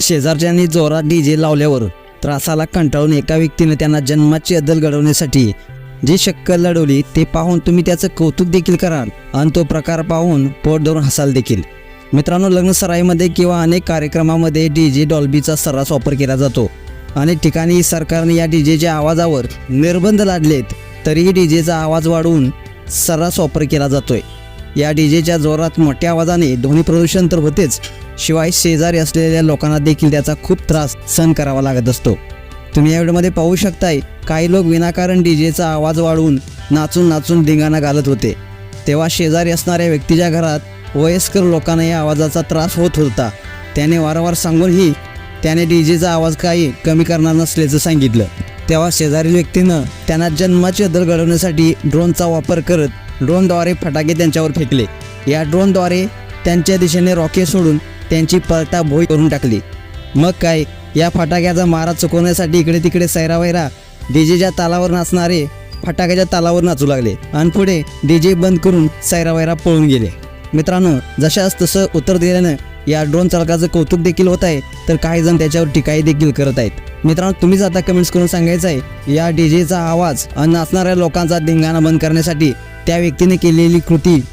शेजारच्यांनी जोरात डीजे लावल्यावर त्रासाला कंटाळून एका व्यक्तीने त्यांना जन्माची अद्दल घडवण्यासाठी जी शक्कल लढवली ते पाहून तुम्ही त्याचं कौतुक देखील कराल आणि तो प्रकार पाहून पोट धरून हसाल देखील। मित्रांनो, लग्न सराईमध्ये किंवा अनेक कार्यक्रमामध्ये डीजे डॉल्बीचा सर्रास वापर केला जातो। अनेक ठिकाणी सरकारने या डीजेच्या आवाजावर निर्बंध लादलेत, तरीही डीजेचा आवाज वाढवून सर्रास वापर केला जातोय। या डीजेच्या जोरात मोठ्या आवाजाने ध्वनी प्रदूषण तर होतेच, शिवाय शेजारी असलेल्या लोकांना देखील त्याचा खूप त्रास सहन करावा लागत असतो। तुम्ही या व्हिडिओमध्ये पाहू शकताय, काही लोक विनाकारण डीजेचा आवाज वाढवून नाचून धिंगाणा घालत होते। तेव्हा शेजारी असणाऱ्या व्यक्तीच्या घरात वयस्कर लोकांना या आवाजाचा त्रास होत होता। त्याने वारंवार सांगूनही त्याने डीजेचा आवाज काही कमी करणार नसल्याचं सांगितलं। तेव्हा शेजारील व्यक्तीनं त्यांना जन्माची अद्दल घडवण्यासाठी ड्रोनचा वापर करत ड्रोनद्वारे फटाके त्यांच्यावर फेकले। या ड्रोनद्वारे त्यांच्या दिशेने रॉकेट सोडून त्यांची पलटा भोई करून टाकली। मग काय, या फटाक्याचा मारा चुकवण्यासाठी इकडे तिकडे सैरावैरा डीजेच्या तालावर नाचणारे फटाक्याच्या तालावर नाचू लागले आणि पुढे डीजे बंद करून सैरावैरा पळून गेले। मित्रांनो, जशास तसं उत्तर दिल्यानं या ड्रोन चालकाचं कौतुक देखील होत आहे, तर काही जण त्याच्यावर टीकाही देखील करत आहेत। मित्रांनो, तुम्हीच आता कमेंट्स करून सांगायचं आहे, या डीजेचा आवाज आणि नाचणाऱ्या लोकांचा धिंगाणा बंद करण्यासाठी त्या व्यक्तीने केलेली कृती